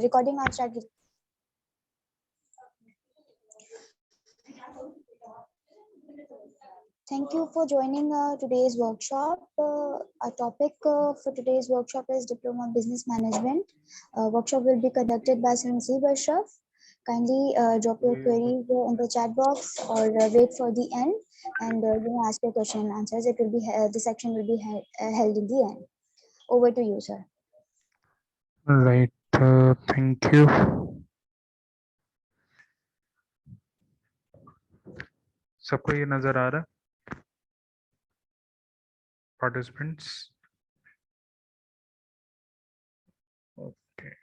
recording आप start कीजिए. Thank you for joining today's workshop. Our topic for today's workshop is Diploma Business Management. Workshop will be conducted by Sanjeev Ashraf. Kindly drop your queries in the chat box or wait for the end, and you may ask your question and answers. It will be the section will be held in the end. Over to you, sir. Right. Thank you. सबको ये नजर आ रहा है? Participants. Okay.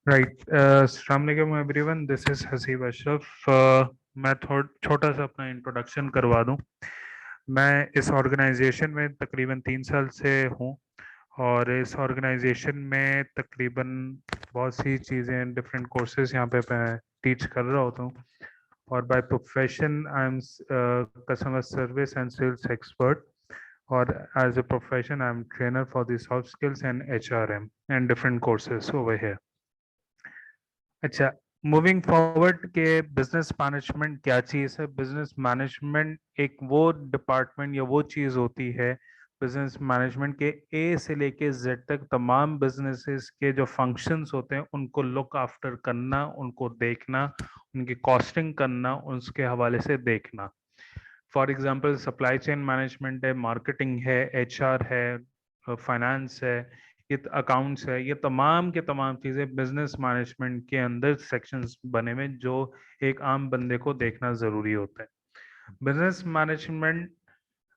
Right. Assalamu alaikum everyone. This is Hasib Ashraf. मैं छोटा सा अपना introduction करवा दूं. मैं इस ऑर्गेनाइजेशन में तकरीबन 3 साल से हूं और इस ऑर्गेनाइजेशन में तकरीबन बहुत सी चीज़ें डिफरेंट कोर्सेज यहाँ पे मैं टीच कर रहा होता हूँ और by profession I am customer service and sales expert और as a profession I am trainer for the soft skills and HRM and different courses over here. अच्छा, मूविंग फॉरवर्ड के बिजनेस मैनेजमेंट क्या चीज़ है? बिजनेस मैनेजमेंट एक वो department या वो चीज़ होती है बिजनेस मैनेजमेंट के ए से लेके जेड तक तमाम बिजनेसेस के जो फंक्शंस होते हैं उनको लुक आफ्टर करना, उनको देखना, उनकी कॉस्टिंग करना, उसके हवाले से देखना. For example supply chain management है, मार्केटिंग है, HR है, फाइनेंस है, ये अकाउंट्स है, ये तमाम के तमाम चीज़ें बिजनेस मैनेजमेंट के अंदर सेक्शंस बने हुए जो एक आम बंदे को देखना ज़रूरी होता है. बिजनेस मैनेजमेंट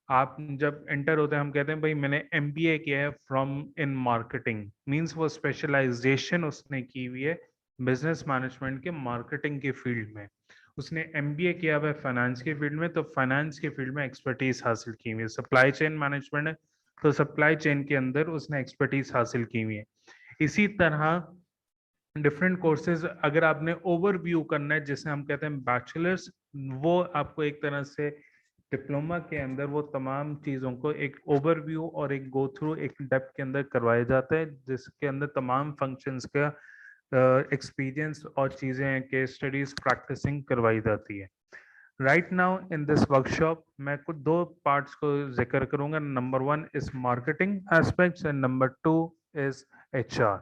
आप जब एंटर होते हैं हम कहते हैं भाई मैंने MBA किया है फ्रॉम इन मार्केटिंग, मींस वो स्पेशलाइजेशन उसने की हुई है बिजनेस मैनेजमेंट के मार्केटिंग के फील्ड में. उसने MBA किया हुआ है फाइनेंस के फील्ड में, तो फाइनेंस के फील्ड में एक्सपर्टीज हासिल की हुई है. सप्लाई चेन मैनेजमेंट है तो सप्लाई चेन के अंदर उसने एक्सपर्टीज हासिल की हुई है. इसी तरह डिफरेंट कोर्सेज अगर आपने ओवरव्यू करना है जिसे हम कहते हैं बैचलर्स, वो आपको एक तरह से डिप्लोमा के अंदर वो तमाम चीज़ों को एक ओवरव्यू और एक गो थ्रू एक डेप्थ के अंदर करवाया जाता है जिसके अंदर तमाम फंक्शंस का एक्सपीरियंस और चीज़ें केस स्टडीज प्रैक्टिसिंग करवाई जाती है. Right now in this workshop मैं कुछ 2 पार्ट्स को जिक्र करूंगा. Number 1 is marketing aspects and number 2 is HR.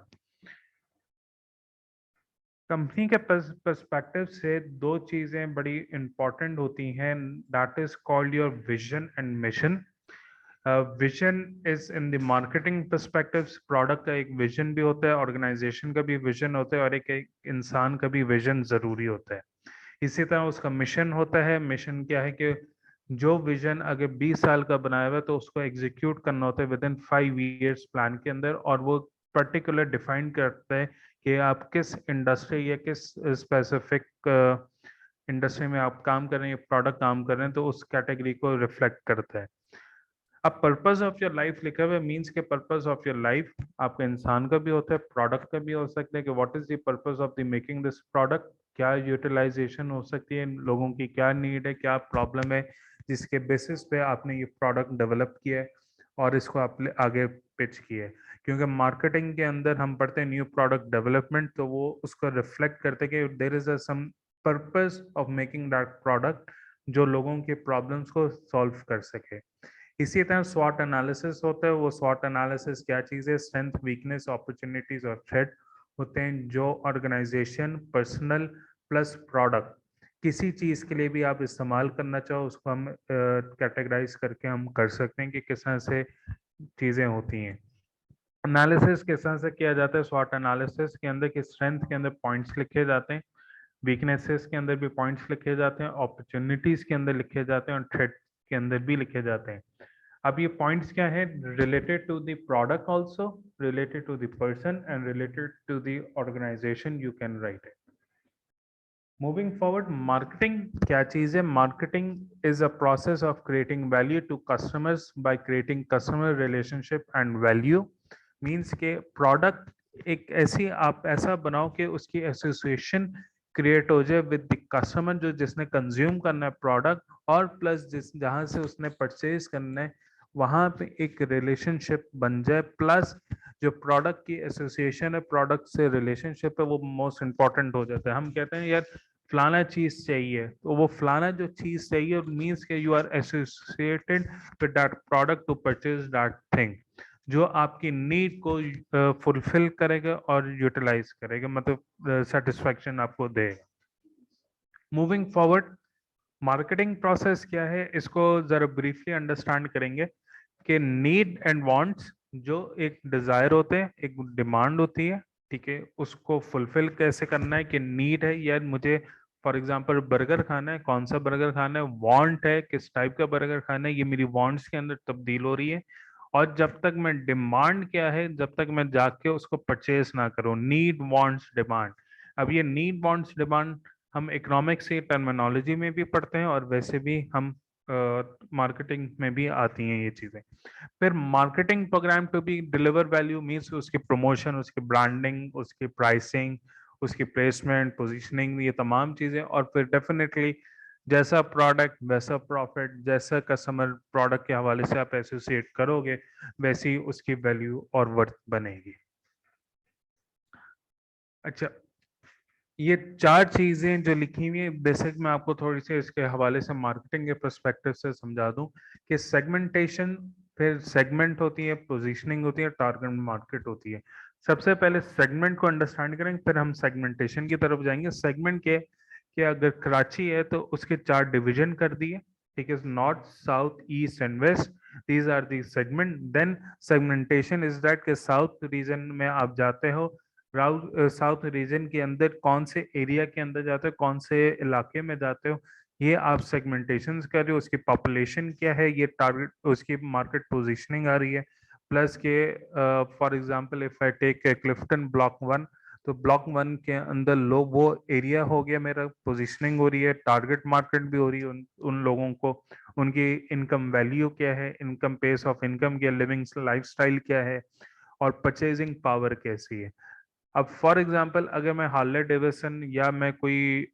Company के पर्सपेक्टिव से 2 चीज़ें बड़ी इंपॉर्टेंट होती हैं. That is called your vision and mission. Vision is in the marketing perspective. Product का एक विजन भी होता है, ऑर्गेनाइजेशन का भी विजन होता है और एक इंसान का भी विजन ज़रूरी होता है. इसी तरह उसका मिशन होता है. मिशन क्या है कि जो विजन अगर 20 साल का बनाया हुआ है तो उसको एग्जीक्यूट करना होता है विद इन 5 ईयर्स प्लान के अंदर, और वो पर्टिकुलर डिफाइन करता है कि आप किस इंडस्ट्री या किस स्पेसिफिक इंडस्ट्री में आप काम कर रहे हैं, प्रोडक्ट काम कर रहे हैं, तो उस कैटेगरी को रिफ्लेक्ट करता है. अब पर्पस ऑफ योर लाइफ लिखा हुआ है, मीन्स के पर्पस ऑफ योर लाइफ आपका इंसान का भी होता है, प्रोडक्ट का भी हो सकता है कि what is the purpose of the making this product. क्या यूटिलाइजेशन हो सकती है, लोगों की क्या नीड है, क्या प्रॉब्लम है जिसके बेसिस पे आपने ये प्रोडक्ट डेवलप किया है और इसको आप आगे पिच किया है. क्योंकि मार्केटिंग के अंदर हम पढ़ते हैं न्यू प्रोडक्ट डेवलपमेंट, तो वो उसको रिफ्लेक्ट करते हैं कि there is a some purpose of making that product जो लोगों के प्रॉब्लम्स को सॉल्व कर सके. इसी तरह स्वॉट एनालिसिस होता है. वो स्वॉट एनालिसिस क्या चीज़ है? स्ट्रेंथ, वीकनेस, अपॉर्चुनिटीज और थ्रेट होते हैं जो ऑर्गेनाइजेशन, पर्सनल प्लस प्रोडक्ट किसी चीज़ के लिए भी आप इस्तेमाल करना चाहो उसको हम कैटेगराइज करके हम कर सकते हैं कि किस तरह से चीज़ें होती हैं. एनालिसिस किस तरह से किया जाता है? स्वॉट एनालिसिस के अंदर कि स्ट्रेंथ के अंदर पॉइंट्स लिखे जाते हैं, वीकनेसेस के अंदर भी पॉइंट्स लिखे जाते हैं, अपॉर्चुनिटीज के अंदर लिखे जाते हैं और थ्रेट के अंदर भी लिखे जाते हैं. अब ये पॉइंट्स क्या है? Related to the product also, related to the person and related to the organisation you can write it. Moving forward, marketing क्या चीज़ है? Marketing is a process of creating value to customers by creating customer relationship and value. Means के product एक ऐसी आप ऐसा बनाओ कि उसकी एसोसिएशन क्रिएट हो जाए विद द कस्टमर जो जिसने कंज्यूम करना है प्रोडक्ट, और प्लस जिस जहाँ से उसने परचेज करना है वहाँ पे एक रिलेशनशिप बन जाए, प्लस जो प्रोडक्ट की एसोसिएशन है, प्रोडक्ट से रिलेशनशिप है, वो मोस्ट इम्पॉर्टेंट हो जाता है। हम कहते हैं यार फलाना चीज चाहिए, तो वो फलाना जो चीज चाहिए मीन्स के you are associated with that product to purchase that thing, जो आपकी नीड को फुलफिल करेगा और यूटिलाइज करेगा, मतलब सेटिस्फैक्शन आपको देगा। मूविंग फॉरवर्ड, मार्केटिंग प्रोसेस क्या है, इसको जरा ब्रीफली अंडरस्टैंड करेंगे कि नीड एंड वांट्स, जो एक डिजायर होते हैं, एक डिमांड होती है, ठीक है, उसको फुलफिल कैसे करना है कि नीड है यार मुझे फॉर एग्जांपल बर्गर खाना है, कौन सा बर्गर खाना है, वांट है किस टाइप का बर्गर खाना है, ये मेरी वांट्स के अंदर तब्दील हो रही है। और जब तक मैं डिमांड क्या है, जब तक मैं जाके उसको परचेज ना करूं, नीड वांट्स डिमांड। अब ये नीड वांट्स डिमांड हम इकोनॉमिक्स की टर्मिनोलॉजी में भी पढ़ते हैं और वैसे भी हम मार्केटिंग में भी आती हैं ये चीजें। फिर marketing programme to be deliver value means उसकी प्रमोशन, उसकी ब्रांडिंग, उसकी प्राइसिंग, उसकी प्लेसमेंट, पोजीशनिंग, ये तमाम चीजें। और फिर डेफिनेटली जैसा प्रोडक्ट वैसा प्रॉफिट, जैसा कस्टमर प्रोडक्ट के हवाले से आप एसोसिएट करोगे वैसी उसकी वैल्यू और वर्थ बनेगी। अच्छा, ये चार चीजें जो लिखी हुई है बेसिक, मैं आपको थोड़ी सी इसके हवाले से मार्केटिंग के पर्सपेक्टिव से समझा दूं कि सेगमेंटेशन, फिर सेगमेंट होती है, पोजीशनिंग होती है, टारगेट मार्केट होती है। सबसे पहले सेगमेंट को अंडरस्टैंड करेंगे, फिर हम सेगमेंटेशन की तरफ जाएंगे। सेगमेंट के कि अगर कराची है तो उसके चार डिवीजन कर दिए, ठीक है, north south east and west, these are the segment. Then segmentation is that के साउथ रीजन में आप जाते हो, साउथ रीजन के अंदर कौन से एरिया के अंदर जाते हो, कौन से इलाके में जाते हो, ये आप सेगमेंटेशन कर रहे हो। उसकी पॉपुलेशन क्या है, ये टारगेट, उसकी मार्केट पोजीशनिंग आ रही है। प्लस के for example if I take Clifton block 1, तो ब्लॉक 1 के अंदर लोग, वो एरिया हो गया मेरा, पोजीशनिंग हो रही है, टारगेट मार्केट भी हो रही है, उन लोगों को उनकी इनकम वैल्यू क्या है, इनकम, पेस ऑफ इनकम क्या, लिविंग लाइफस्टाइल क्या है, और परचेजिंग पावर कैसी है। अब फॉर एग्जांपल अगर मैं हार्ले डेविडसन या मैं कोई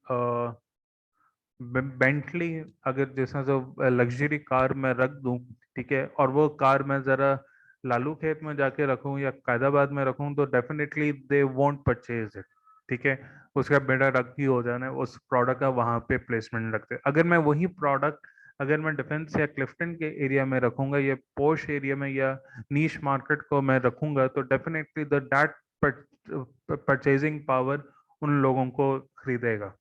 बेंटली, अगर जैसा जो लग्जरी कार मैं रख दूं, ठीक है, और वो कार मैं जरा लालू खेत में जाके रखूं या कायदाबाद में रखूं, तो definitely they won't purchase it, ठीक है, उसका बेटा रख ही हो जाना है, उस प्रोडक्ट का वहां पे प्लेसमेंट रखते हैं। अगर मैं वही प्रोडक्ट अगर मैं डिफेंस या क्लिफ्टन के एरिया में रखूंगा या पोश एरिया में या नीश मार्केट को मैं रखूंगा, तो definitely the that purchasing power उन लोगों को खरीदेगा।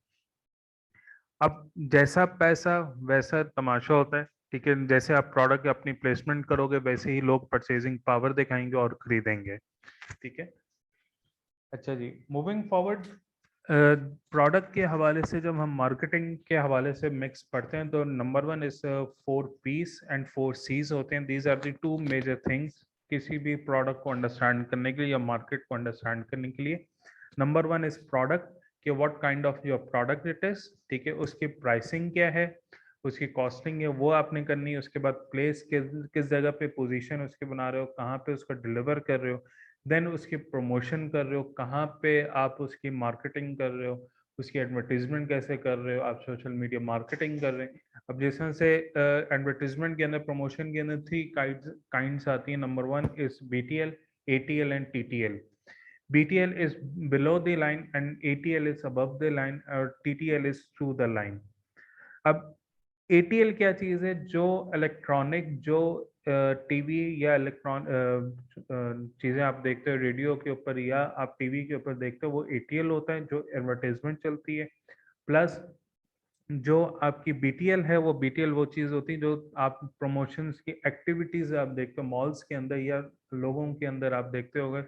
अब जैसा पैसा वैसा तमाशा होता है, ठीक है, जैसे आप प्रोडक्ट अपनी प्लेसमेंट करोगे वैसे ही लोग परचेजिंग पावर दिखाएंगे और खरीदेंगे, ठीक है। अच्छा जी, मूविंग फॉरवर्ड, प्रोडक्ट के हवाले से जब हम मार्केटिंग के हवाले से मिक्स पढ़ते हैं तो number 1 is 4 Ps and 4 Cs होते हैं। These are the two major things किसी भी प्रोडक्ट को अंडरस्टैंड करने के लिए या मार्केट को अंडरस्टैंड करने के लिए। नंबर 1 इज प्रोडक्ट, कि what kind of your product it is, ठीक है, उसकी प्राइसिंग क्या है, उसकी कॉस्टिंग है वो आपने करनी है। उसके बाद प्लेस किस जगह पे पोजीशन उसके बना रहे हो, कहाँ पे उसका डिलीवर कर रहे हो, देन उसकी प्रमोशन कर रहे हो, कहाँ पे आप उसकी मार्केटिंग कर रहे हो, उसकी एडवर्टीजमेंट कैसे कर रहे हो, आप सोशल मीडिया मार्केटिंग कर रहे हैं। अब जैसे से एडवर्टीजमेंट के अंदर, प्रमोशन के अंदर 3 काइंड्स आती हैं। Number 1 is BTL, ATL and TTL। BTL is below the line and ATL is above the line और TTL is through the line। अब ATL क्या चीज है, जो इलेक्ट्रॉनिक, जो टीवी या इलेक्ट्रॉन चीजें आप देखते हो रेडियो के ऊपर या आप टीवी के ऊपर देखते हो, वो ATL होता है जो एडवर्टाइजमेंट चलती है। प्लस जो आपकी BTL है, वो BTL वो चीज होती है जो आप प्रमोशंस की एक्टिविटीज आप देखते हो मॉल्स के अंदर या लोगों के अंदर आप देखते होगे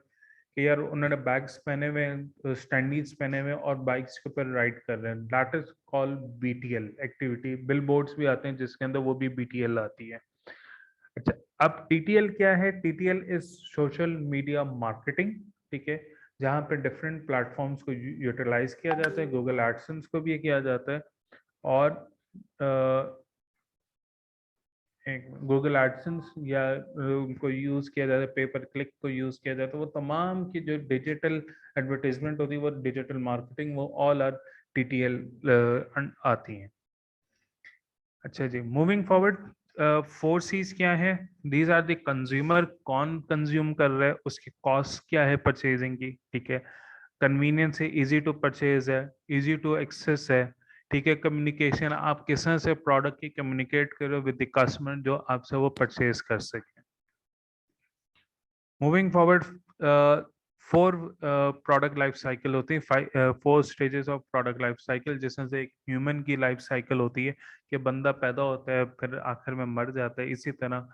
कि यार उन्होंने बैग्स पहने हुए, स्टैंडीज पहने हुए और बाइक्स के ऊपर राइड कर रहे हैं, that is called BTL activity. Bill boards भी आते हैं जिसके अंदर वो भी BTL आती है। अच्छा, अब TTL क्या है, TTL is social media marketing, ठीक है, जहाँ पे डिफरेंट प्लेटफॉर्म्स को यूटिलाइज किया जाता है, गूगल एडसेंस को भी किया जाता है, और गूगल एडसेंस या उनको यूज किया जाता है, पेपर क्लिक को यूज किया जाता है, वो तमाम की जो डिजिटल एडवर्टाइजमेंट होती है, वो डिजिटल मार्केटिंग, वो ऑल आर TTL आती हैं। अच्छा जी, मूविंग फॉरवर्ड, फोर सीज क्या है? दीज आर द कंज्यूमर, कौन कंज्यूम कर रहा है, उसकी कॉस्ट क्या है परचेजिंग की, ठीक है। कन्वीनियंस है, इजी टू परचेज है, इजी टू एक्सेस है, ठीक है। कम्युनिकेशन, आप किस तरह से प्रोडक्ट की कम्युनिकेट करो विद द कस्टमर जो आपसे वो परचेज कर सके। Moving forward, four product life cycle होती है, four stages of product life cycle, जिसमें से एक ह्यूमन की लाइफ साइकिल होती है कि बंदा पैदा होता है फिर आखिर में मर जाता है, इसी तरह।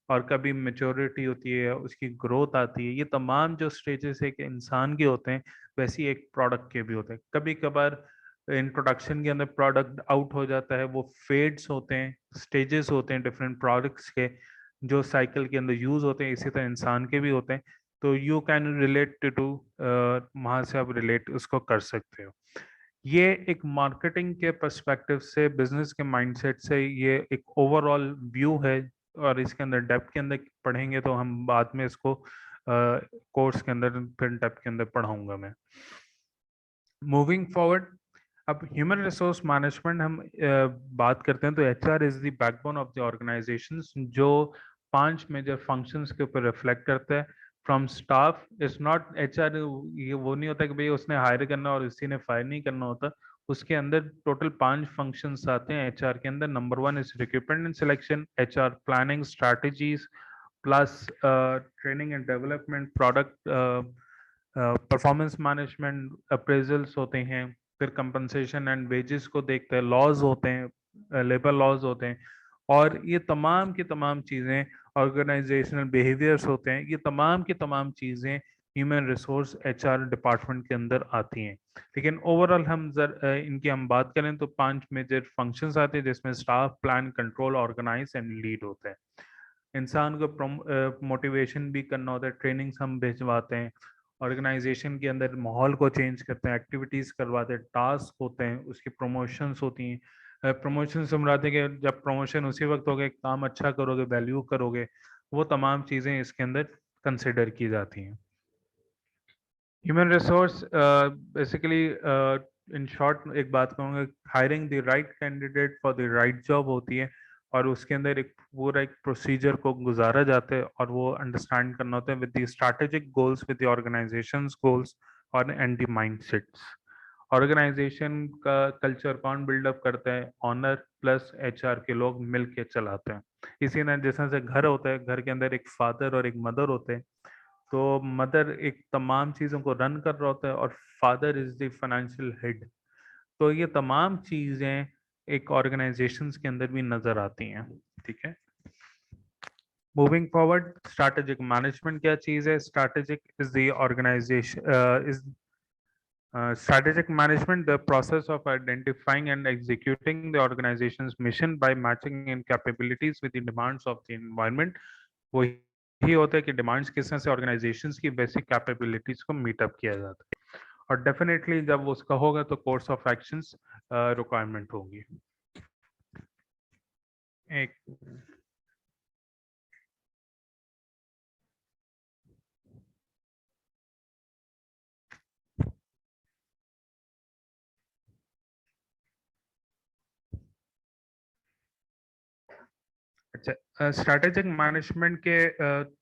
और कभी मेच्योरिटी होती है, उसकी ग्रोथ आती है। ये तमाम जो स्टेजेस एक इंसान के होते हैं, वैसी एक प्रोडक्ट के भी होते हैं। कभी कभार इंट्रोडक्शन के अंदर प्रोडक्ट आउट हो जाता है, वो फेड्स होते हैं, स्टेजेस होते हैं डिफरेंट प्रोडक्ट्स के जो साइकिल के अंदर यूज होते हैं, इसी तरह इंसान के भी होते हैं। तो यू कैन रिलेट टू, वहां से आप रिलेट उसको कर सकते हो। ये एक मार्केटिंग के पर्सपेक्टिव से, बिजनेस के माइंडसेट से ये एक ओवरऑल व्यू है। और इसके अंदर डेप्थ के अंदर पढ़ेंगे तो हम बाद में इसको कोर्स के अंदर फिर डेप्थ के अंदर पढ़ाऊंगा मैं। मूविंग फॉरवर्ड, अब ह्यूमन रिसोर्स मैनेजमेंट हम बात करते हैं तो HR is the backbone of the organisation, जो 5 मेजर फंक्शंस के ऊपर रिफ्लेक्ट करता है। From staff, it's not HR, ये वो नहीं होता कि भाई उसने हायर करना और इसी ने फायर नहीं करना होता। उसके अंदर टोटल 5 फंक्शंस आते हैं एचआर के अंदर। Number 1 is recruitment and selection, HR planning strategies plus training and development, product performance management, appraisals होते हैं। फिर कंपनसेशन एंड वेजेस को देखते हैं, लॉज होते हैं, लेबर लॉज होते हैं। और ये तमाम की तमाम चीज़ें, ऑर्गेनाइजेशनल बिहेवियर्स होते हैं, ये तमाम की तमाम चीज़ें ह्यूमन रिसोर्स एचआर डिपार्टमेंट के अंदर आती हैं। लेकिन ओवरऑल हम इनकी हम बात करें तो 5 मेजर फंक्शंस आते हैं, जिसमें staff, plan, control, organise and lead होते हैं। इंसान को मोटिवेशन भी करना होता है, ट्रेनिंग्स हम भिजवाते हैं, ऑर्गेनाइजेशन के अंदर माहौल को चेंज करते हैं, एक्टिविटीज करवाते हैं, टास्क होते हैं, उसकी प्रमोशंस होती हैं। प्रमोशन से मुराद है कि जब प्रमोशन उसी वक्त होगा, काम अच्छा करोगे, वैल्यू करोगे, वो तमाम चीज़ें इसके अंदर कंसिडर की जाती हैं। Human resource basically, in short एक बात कहूँगा, hiring the right candidate for the right job होती है। और उसके अंदर एक पूरा एक प्रोसीजर को गुजारा जाता है और वो अंडरस्टैंड करना होता है with the strategic goals, with the organisations goals और एंड द माइंडसेट्स। ऑर्गेनाइजेशन का कल्चर कौन बिल्डअप करता है? ऑनर प्लस एचआर के लोग मिल के चलाते हैं। इसी तरह जैसे से घर होता है, घर के अंदर एक फादर और एक मदर होते हैं। तो मदर एक तमाम चीज़ों को रन कर रहा होता है और father is the financial head. तो ये तमाम चीज़ें एक ऑर्गेनाइजेशंस के अंदर भी नजर आती हैं, ठीक है। मूविंग फॉरवर्ड, स्ट्रैटेजिक मैनेजमेंट क्या चीज़ है? Strategic is the organisation is strategic management, the process of identifying and executing the organization's mission by matching in capabilities with the demands of the environment। वही होता है कि डिमांड्स किस तरह से ऑर्गेनाइजेशंस की बेसिक कैपेबिलिटीज को मीटअप किया जाता है। और डेफिनेटली जब उसका होगा तो कोर्स ऑफ एक्शंस रिक्वायरमेंट होगी। एक अच्छा, स्ट्रैटेजिक मैनेजमेंट के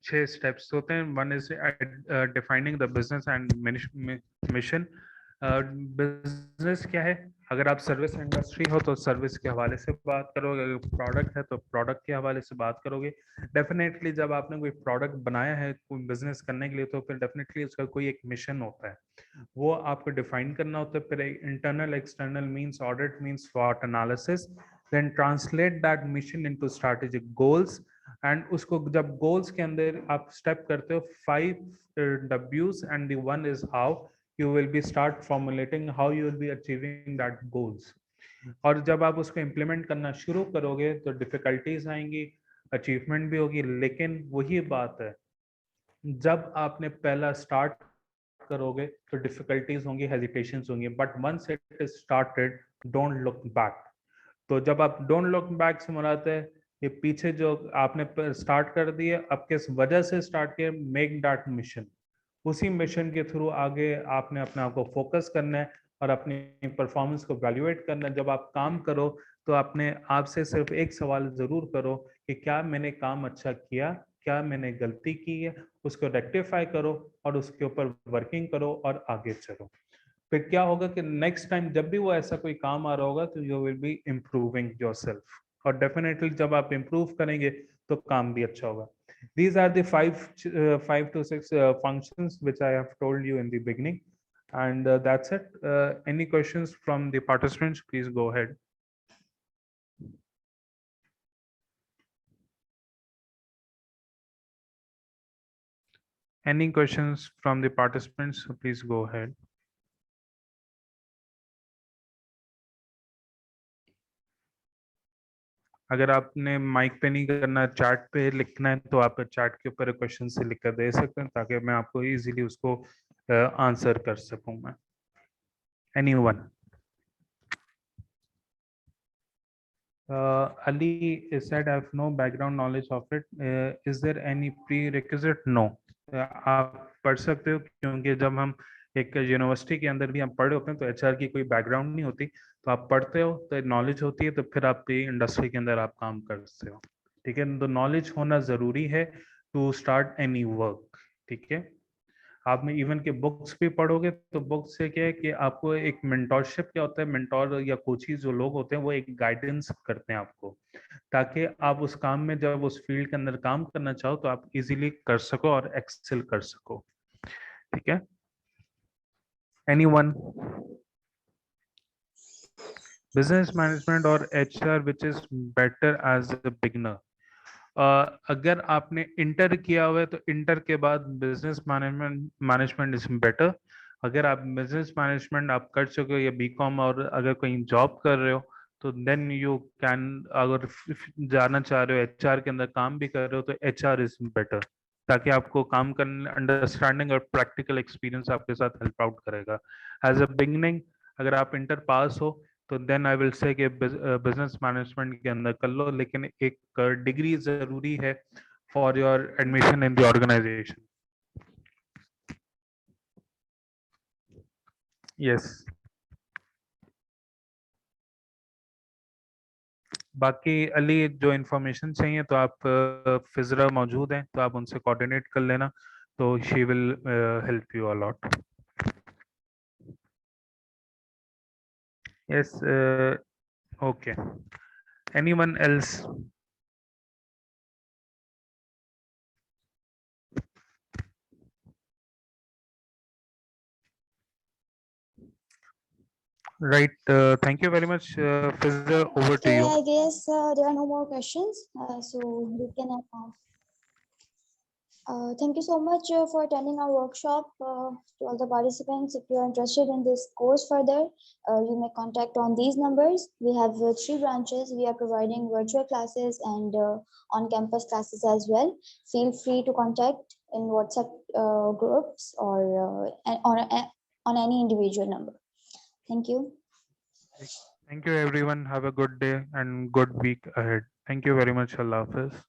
6 स्टेप्स होते हैं। One is defining the business and mission. Business क्या है? अगर आप सर्विस इंडस्ट्री हो तो सर्विस के हवाले से बात करोगे, अगर प्रोडक्ट है तो प्रोडक्ट के हवाले से बात करोगे। डेफिनेटली जब आपने कोई प्रोडक्ट बनाया है कोई बिजनेस करने के लिए, तो फिर डेफिनेटली उसका कोई एक मिशन होता है, वो आपको डिफाइन करना होता है। फिर internal external means, audit means, स्वॉट analysis, then translate that mission into strategic goals। and उसको जब goals के अंदर आप step करते हो, 5 W's and the one is how you will be start formulating how you will be achieving that goals। और जब आप उसको implement करना शुरू करोगे तो difficulties आएंगी, achievement भी होगी। लेकिन वही बात है, जब आपने पहला start करोगे तो difficulties होंगी, hesitations होंगी, but once it is started, don't look back। तो जब आप डोंट लुक बैक से मुराद है ये पीछे जो आपने स्टार्ट कर दिए, अब किस वजह से स्टार्ट किया, मेक दैट मिशन। उसी मिशन के थ्रू आगे आपने अपने आप को फोकस करना है और अपनी परफॉर्मेंस को वैल्यूएट करना है। जब आप काम करो तो अपने आप से सिर्फ एक सवाल जरूर करो कि क्या मैंने काम अच्छा किया, क्या मैंने गलती की है, उसको रेक्टिफाई करो और उसके ऊपर वर्किंग करो और आगे चलो। फिर क्या होगा कि नेक्स्ट टाइम जब भी वो ऐसा कोई काम आ रहा होगा तो you will be improving yourself, और डेफिनेटली जब आप इम्प्रूव करेंगे तो काम भी अच्छा होगा। These are the five to six functions which I have told you in the beginning, and that's it. Any questions from the participants? Please go ahead. Any questions from the participants? Please go ahead. अगर आपने mic पे नहीं करना, chat पे लिखना है, तो आप चैट के ऊपर क्वेश्चन से लिख कर दे सकते हैं ताकि मैं आपको इजीली उसको आंसर कर सकूं मैं। Anyone? Ali said, I have no background knowledge of it. Is there any prerequisite? No. आप पढ़ सकते हो, क्योंकि जब हम एक यूनिवर्सिटी के अंदर भी हम पढ़ रहे होते हैं तो एचआर की कोई बैकग्राउंड नहीं होती, तो आप पढ़ते हो तो नॉलेज होती है, तो फिर आप इंडस्ट्री के अंदर आप काम कर सकते हो। ठीक है, तो नॉलेज होना जरूरी है टू स्टार्ट एनी वर्क। ठीक है, आप में इवन के बुक्स भी पढ़ोगे तो बुक्स से क्या है कि आपको एक मेंटोरशिप क्या होता है, मेंटोर या कोचेस जो लोग होते हैं वो एक गाइडेंस करते हैं आपको, ताकि आप उस काम में जब उस फील्ड के अंदर काम करना चाहो तो आप इजीली कर सको और एक्सेल कर सको। ठीक है, एनीवन? बिजनेस मैनेजमेंट और HR which is better as a beginner? अगर आपने इंटर किया हुआ है तो इंटर के बाद business management management is better. अगर आप बिजनेस मैनेजमेंट आप कर चुके हो या बीकॉम और अगर कहीं जॉब कर रहे हो तो देन यू कैन, अगर जाना चाह रहे हो एचआर के अंदर काम भी कर रहे हो तो एचआर इज बेटर, ताकि आपको काम करने अंडरस्टैंडिंग और प्रैक्टिकल एक्सपीरियंस आपके साथ हेल्प आउट करेगा। एज अ बिगिनिंग अगर आप इंटर पास हो तो देन आई विल से कि बिजनेस मैनेजमेंट के अंदर कर लो, लेकिन एक डिग्री जरूरी है for your admission in the organisation. Yes, बाकी अली जो इन्फॉर्मेशन चाहिए तो आप फिजरा मौजूद हैं तो आप उनसे कोऑर्डिनेट कर लेना, तो she will help you a lot. Yes, okay, anyone else? Right. Thank you very much, Fizzer. Over to Okay, you. I guess there are no more questions, so we can thank you so much for attending our workshop. To all the participants, if you are interested in this course further, you may contact on these numbers. We have 3 branches. We are providing virtual classes and on-campus classes as well. Feel free to contact in WhatsApp groups or on any individual number. Thank you. Thank you, everyone. Have a good day and good week ahead. Thank you very much. Allah Hafiz.